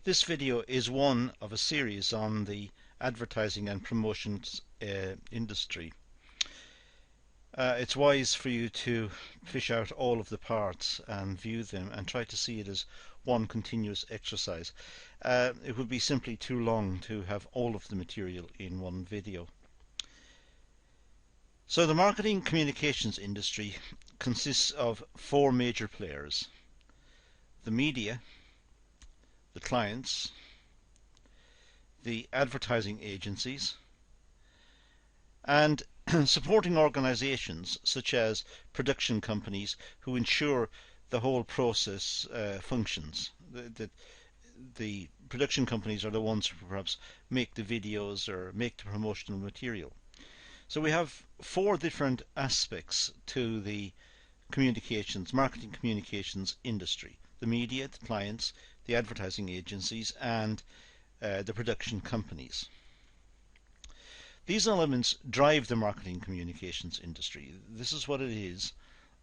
This video is one of a series on the advertising and promotions industry. It's wise for you to fish out all of the parts and view them and try to see it as one continuous exercise. It would be simply too long to have all of the material in one video. So the marketing communications industry consists of four major players: the media, the clients, the advertising agencies, and supporting organizations such as production companies who ensure the whole process functions. The production companies are the ones who perhaps make the videos or make the promotional material. So we have four different aspects to the marketing communications industry: the media, the clients, the advertising agencies, and the production companies. These elements drive the marketing communications industry. This is what it is.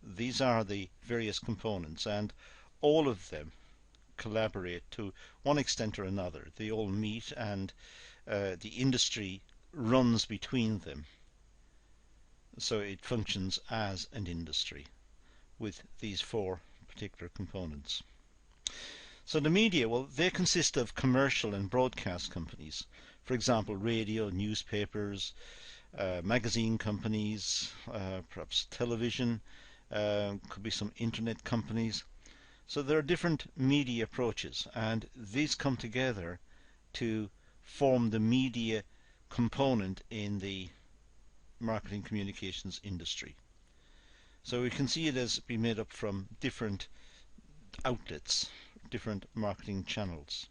These are the various components, and all of them collaborate to one extent or another. They all meet, and the industry runs between them. So it functions as an industry with these four particular components. So the media, well, they consist of commercial and broadcast companies. For example, radio, newspapers, magazine companies, perhaps television, could be some internet companies. So there are different media approaches, and these come together to form the media component in the marketing communications industry. So we can see it as being made up from different outlets, different marketing channels.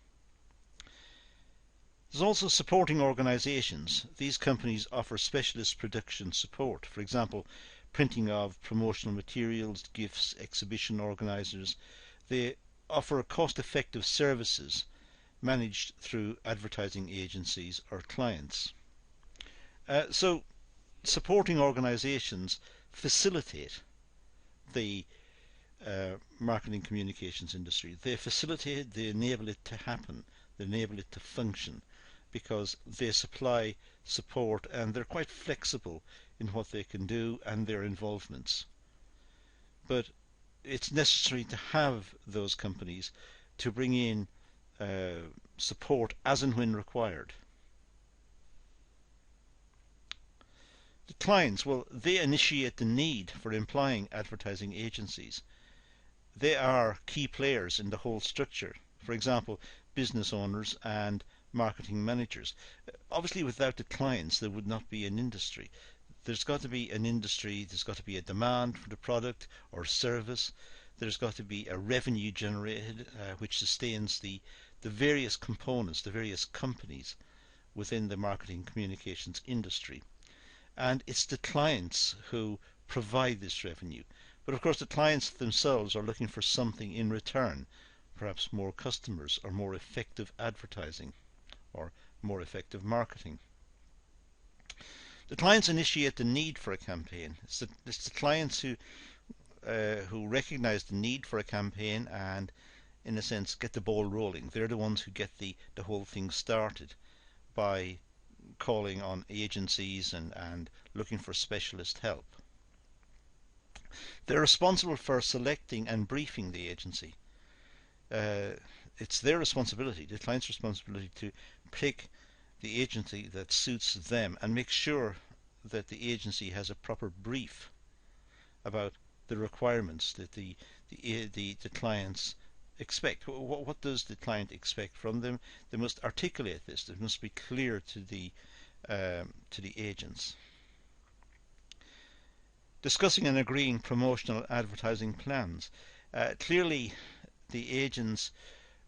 There's also supporting organizations. These companies offer specialist production support. For example, printing of promotional materials, gifts, exhibition organizers. They offer cost-effective services managed through advertising agencies or clients. So supporting organizations facilitate the marketing communications industry. They facilitate it, they enable it to happen, they enable it to function, because they supply support and they're quite flexible in what they can do and their involvements. But it's necessary to have those companies to bring in support as and when required. The clients, well, they initiate the need for employing advertising agencies. They are key players in the whole structure. For example, business owners and marketing managers. Obviously, without the clients, there would not be an industry. There's got to be an industry, there's got to be a demand for the product or service, there's got to be a revenue generated which sustains the various components, the various companies within the marketing communications industry. And it's the clients who provide this revenue. But of course the clients themselves are looking for something in return, perhaps more customers or more effective advertising or more effective marketing. The clients initiate the need for a campaign. It's the clients who recognize the need for a campaign and, in a sense, get the ball rolling. They're the ones who get the whole thing started by calling on agencies and looking for specialist help. They're responsible for selecting and briefing the agency. It's their responsibility, the client's responsibility, to pick the agency that suits them and make sure that the agency has a proper brief about the requirements that the clients expect. What does the client expect from them? They must articulate this. It must be clear to the agents. Discussing and agreeing promotional advertising plans. Clearly, the agents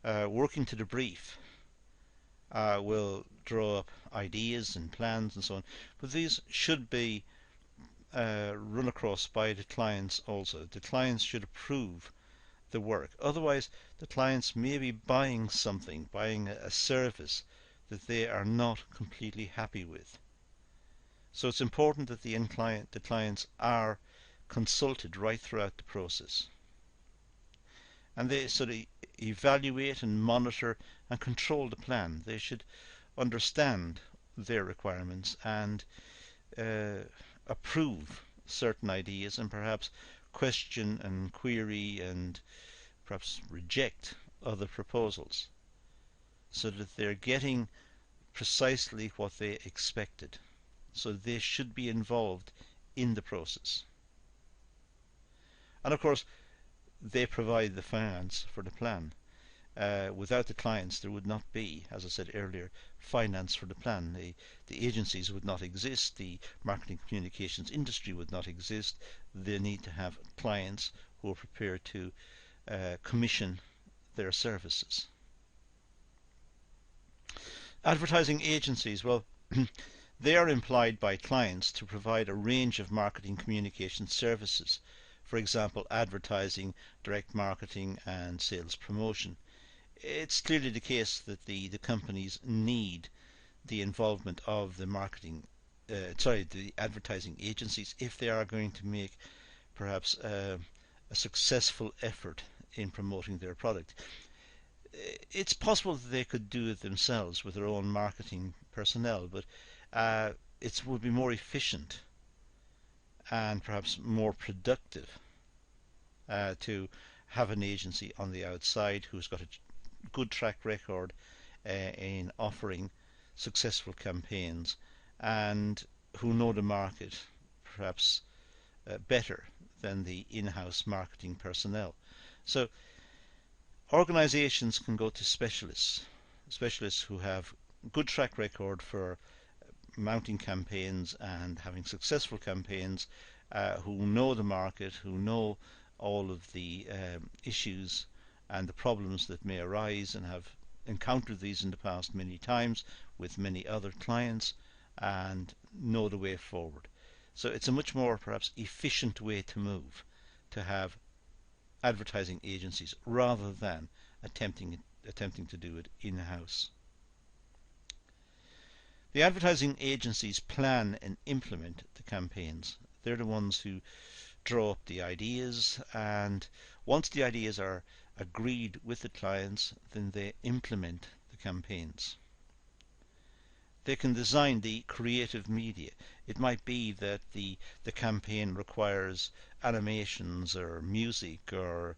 working to the brief will draw up ideas and plans and so on, but these should be run across by the clients also. The clients should approve the work. Otherwise, the clients may be buying something, buying a service that they are not completely happy with. So it's important that the clients are consulted right throughout the process. And so the evaluate and monitor and control the plan. They should understand their requirements and approve certain ideas and perhaps question and query and perhaps reject other proposals, so that they're getting precisely what they expected. So they should be involved in the process. And of course, they provide the finance for the plan. Without the clients, there would not be, as I said earlier, finance for the plan. The agencies would not exist. The marketing communications industry would not exist. They need to have clients who are prepared to commission their services. Advertising agencies, well, they are employed by clients to provide a range of marketing communication services. For example, advertising, direct marketing, and sales promotion. It's clearly the case that the companies need the involvement of the the advertising agencies if they are going to make perhaps a successful effort in promoting their product. It's possible that they could do it themselves with their own marketing personnel, but it would be more efficient and perhaps more productive to have an agency on the outside who's got a good track record in offering successful campaigns and who know the market perhaps better than the in-house marketing personnel. So organizations can go to specialists who have good track record for mounting campaigns and having successful campaigns, who know the market, who know all of the issues and the problems that may arise and have encountered these in the past many times with many other clients and know the way forward. So it's a much more perhaps efficient way to move, to have advertising agencies rather than attempting to do it in-house. The advertising agencies plan and implement the campaigns. They're the ones who draw up the ideas, and once the ideas are agreed with the clients, then they implement the campaigns. They can design the creative media. It might be that the campaign requires animations or music or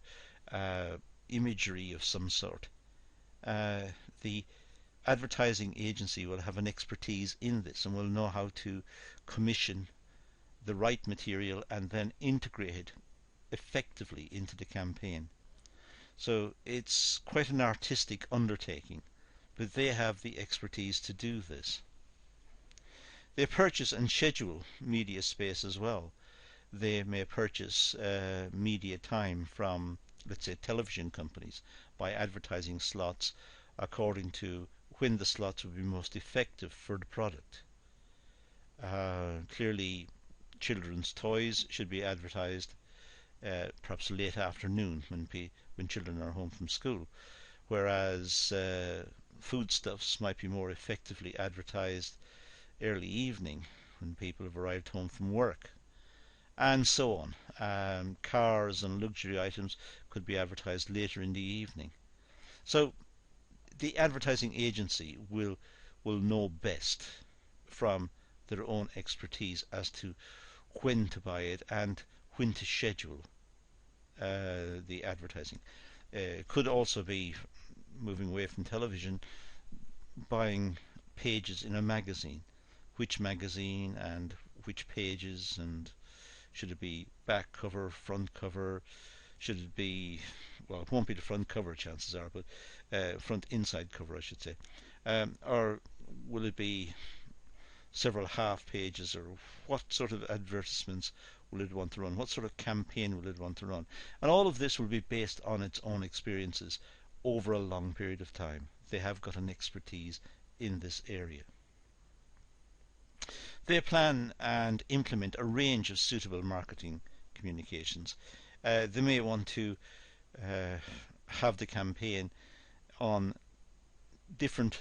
imagery of some sort. The advertising agency will have an expertise in this and will know how to commission the right material and then integrate it effectively into the campaign. So it's quite an artistic undertaking, but they have the expertise to do this. They purchase and schedule media space as well. They may purchase media time from, let's say, television companies by advertising slots according to when the slots would be most effective for the product. Clearly, children's toys should be advertised perhaps late afternoon when children are home from school, whereas foodstuffs might be more effectively advertised early evening when people have arrived home from work, and so on. Cars and luxury items could be advertised later in the evening. So the advertising agency will know best from their own expertise as to when to buy it and when to schedule the advertising. It could also be, moving away from television, buying pages in a magazine. Which magazine and which pages, and should it be back cover, front cover? Should it be, well, it won't be the front cover, chances are, but front inside cover, I should say. Or will it be several half pages, or what sort of advertisements will it want to run? What sort of campaign will it want to run? And all of this will be based on its own experiences over a long period of time. They have got an expertise in this area. They plan and implement a range of suitable marketing communications. They may want to have the campaign on different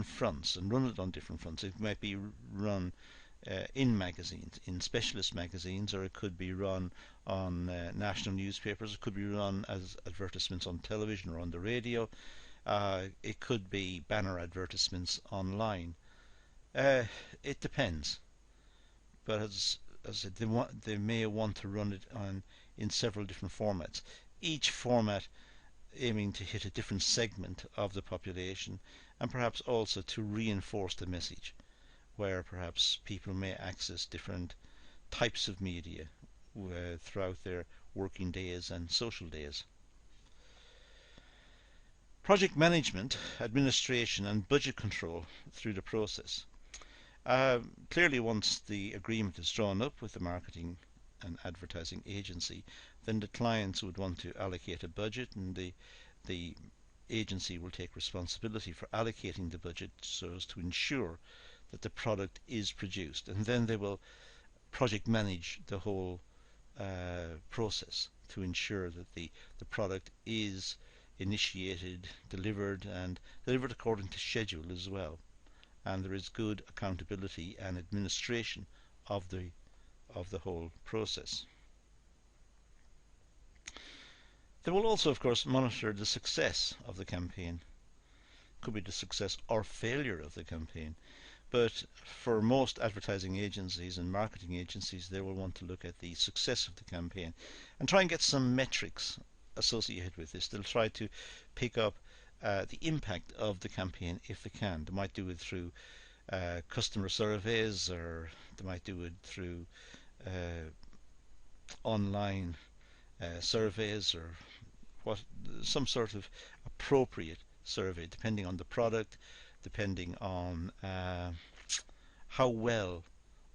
fronts and run it on different fronts. It might be run in magazines, in specialist magazines, or it could be run on national newspapers. It could be run as advertisements on television or on the radio. It could be banner advertisements online. It depends, but as I said, they may want to run it in several different formats. Each format aiming to hit a different segment of the population, and perhaps also to reinforce the message, where perhaps people may access different types of media throughout their working days and social days. Project management, administration and budget control through the process. Clearly, once the agreement is drawn up with the marketing and advertising agency, then the clients would want to allocate a budget, and the agency will take responsibility for allocating the budget so as to ensure that the product is produced, and then they will project manage the whole process to ensure that the product is initiated, delivered, and delivered according to schedule as well, and there is good accountability and administration of the whole process. They will also, of course, monitor the success of the campaign. Could be the success or failure of the campaign. But for most advertising agencies and marketing agencies, they will want to look at the success of the campaign and try and get some metrics associated with this. They'll try to pick up the impact of the campaign if they can. They might do it through customer surveys, or they might do it through online surveys, or some sort of appropriate survey, depending on the product, depending on how well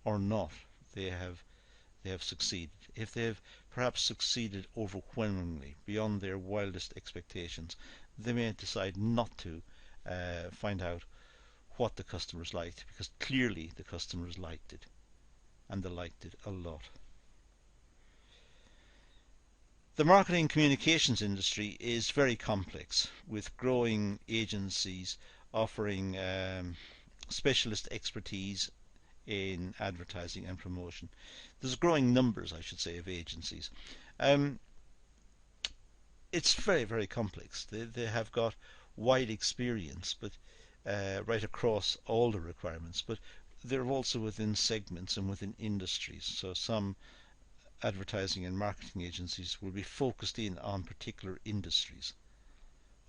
or not they have succeeded. If they've perhaps succeeded overwhelmingly beyond their wildest expectations, they may decide not to find out what the customers liked, because clearly the customers liked it, and they liked it a lot. The marketing communications industry is very complex, with growing agencies offering specialist expertise in advertising and promotion. There's growing numbers, I should say, of agencies. It's very, very complex. They have got wide experience, but right across all the requirements, but they're also within segments and within industries. So some advertising and marketing agencies will be focused in on particular industries.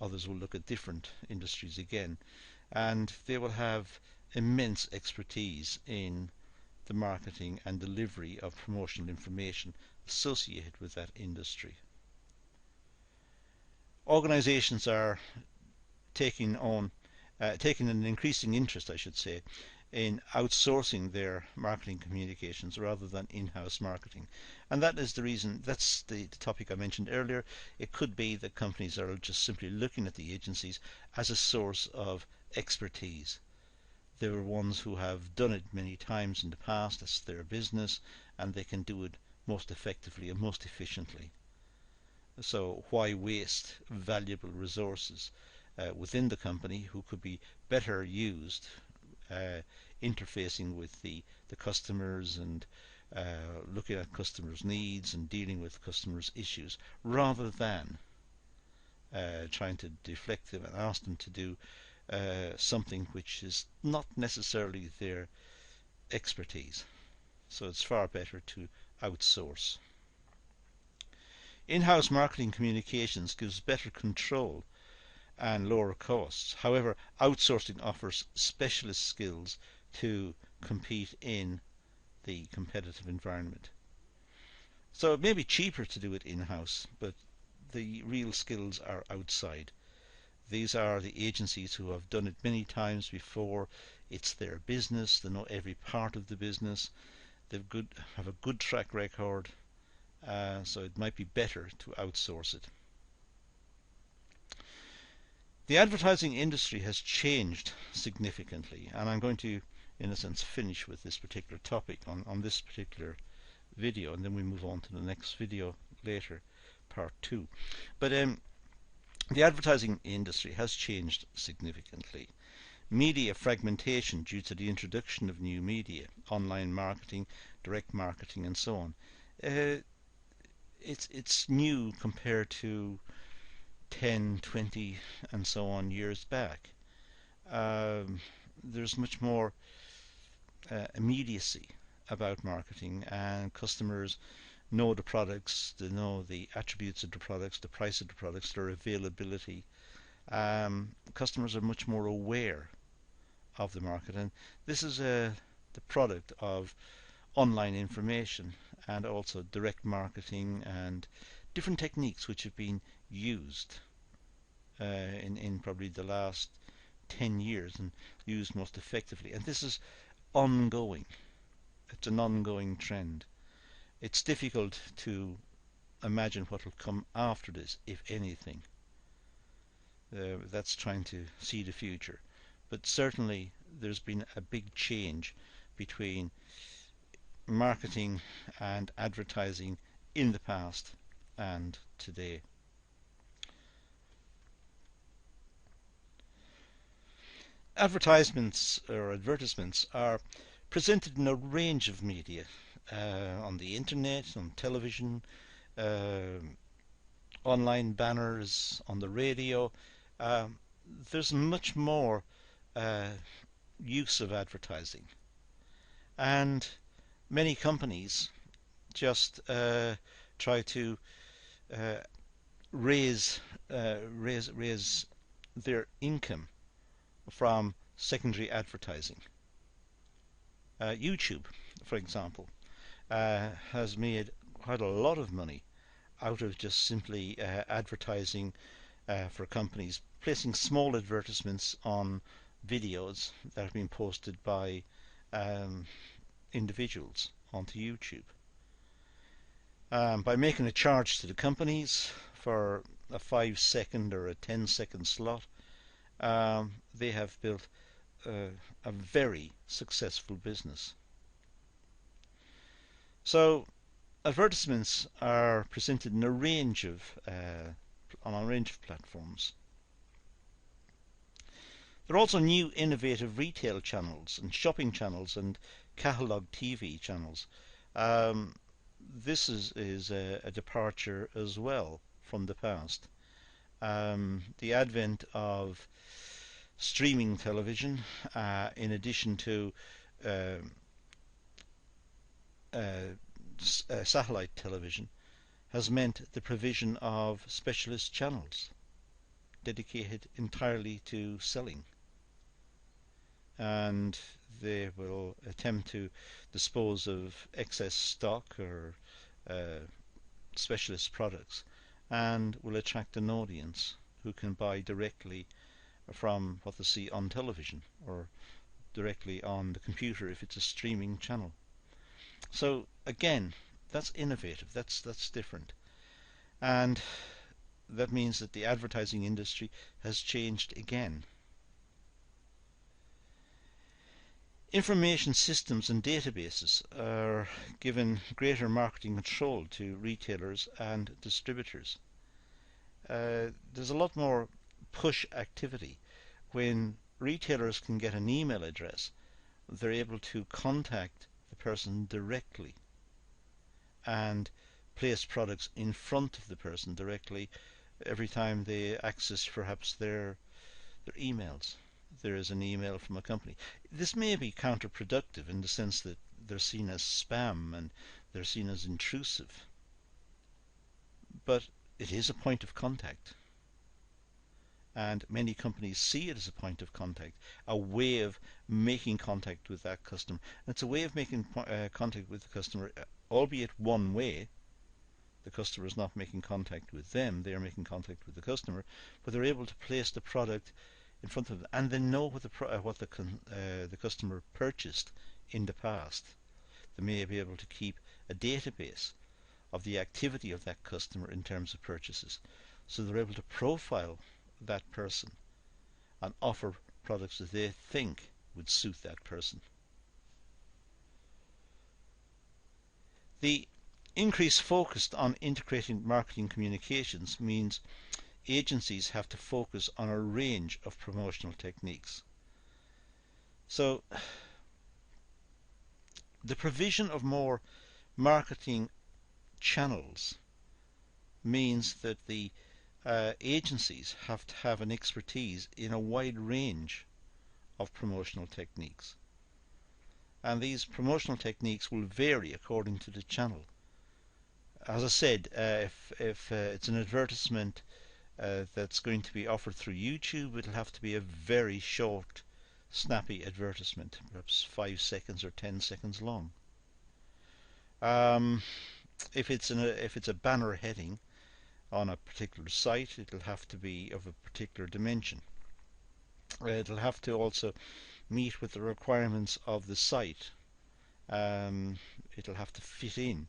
Others will look at different industries again, and they will have immense expertise in the marketing and delivery of promotional information associated with that industry. Organizations are taking an increasing interest, I should say, in outsourcing their marketing communications rather than in-house marketing. And that is the reason, that's the topic I mentioned earlier. It could be that companies are just simply looking at the agencies as a source of expertise. They're ones who have done it many times in the past, that's their business, and they can do it most effectively and most efficiently. So why waste valuable resources within the company who could be better used interfacing with the customers and looking at customers' needs and dealing with customers' issues, rather than trying to deflect them and ask them to do something which is not necessarily their expertise. So it's far better to outsource. In-house marketing communications gives better control and lower costs. However, outsourcing offers specialist skills to compete in the competitive environment. So it may be cheaper to do it in-house, but the real skills are outside. These are the agencies who have done it many times before. It's their business. They know every part of the business. They have a good track record, so it might be better to outsource it. The advertising industry has changed significantly, and I'm going to, in a sense, finish with this particular topic on this particular video, and then we move on to the next video later, part 2. But the advertising industry has changed significantly. media fragmentation due to the introduction of new media, online marketing, direct marketing, and so on. Uh, it's new compared to 10, 20, and so on years back. There's much more immediacy about marketing, and customers know the products, they know the attributes of the products, the price of the products, their availability. Customers are much more aware of the market, and this is the product of online information and also direct marketing and different techniques which have been used in probably the last 10 years and used most effectively. And this is ongoing. It's an ongoing trend. It's difficult to imagine what will come after this, if anything. That's trying to see the future. But certainly there's been a big change between marketing and advertising in the past and today. Advertisements are presented in a range of media, on the internet, on television, uh, online banners, on the radio. There's much more uh, use of advertising, and many companies just try to uh, raise raise their income from secondary advertising. YouTube, for example, has made quite a lot of money out of just simply advertising for companies, placing small advertisements on videos that have been posted by um, individuals onto YouTube. By making a charge to the companies for a 5-second or a 10-second slot, they have built a very successful business. So advertisements are presented in a range of on a range of platforms. There are also new innovative retail channels and shopping channels and catalogue TV channels. This is a departure as well from the past. The advent of streaming television, in addition to uh, satellite television, has meant the provision of specialist channels dedicated entirely to selling. And they will attempt to dispose of excess stock or specialist products, and will attract an audience who can buy directly from what they see on television or directly on the computer if it's a streaming channel. So again, that's innovative, that's different, and that means that the advertising industry has changed again. Information systems and databases are given greater marketing control to retailers and distributors. There's a lot more push activity. When retailers can get an email address, they're able to contact the person directly and place products in front of the person directly every time they access perhaps their emails. There is an email from a company. This may be counterproductive in the sense that they're seen as spam and they're seen as intrusive, but it is a point of contact. And many companies see it as a point of contact, a way of making contact with that customer. And it's a way of making contact with the customer, albeit one way. The customer is not making contact with them, they are making contact with the customer, but they're able to place the product in front of them, and they know what the customer purchased in the past. They may be able to keep a database of the activity of that customer in terms of purchases, so they're able to profile that person and offer products that they think would suit that person. The increase focused on integrating marketing communications means agencies have to focus on a range of promotional techniques. So the provision of more marketing channels means that the agencies have to have an expertise in a wide range of promotional techniques. And these promotional techniques will vary according to the channel. As I said, if it's an advertisement that's going to be offered through YouTube, it'll have to be a very short, snappy advertisement, perhaps 5 seconds or 10 seconds long. If it's a banner heading on a particular site, it'll have to be of a particular dimension. It'll have to also meet with the requirements of the site. It'll have to fit in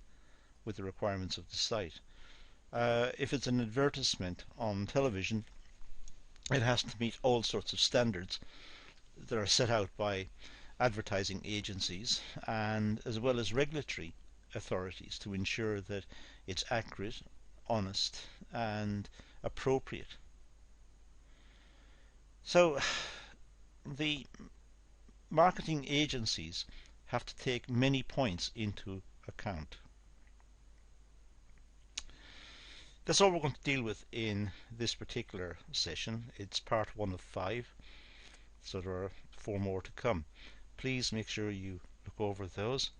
with the requirements of the site. If it's an advertisement on television, it has to meet all sorts of standards that are set out by advertising agencies and as well as regulatory authorities to ensure that it's accurate, honest and appropriate. So the marketing agencies have to take many points into account. That's all we're going to deal with in this particular session. It's part 1 of 5, so there are 4 more to come. Please make sure you look over those.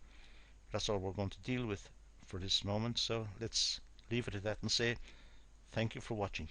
That's all we're going to deal with for this moment, so let's leave it at that and say thank you for watching.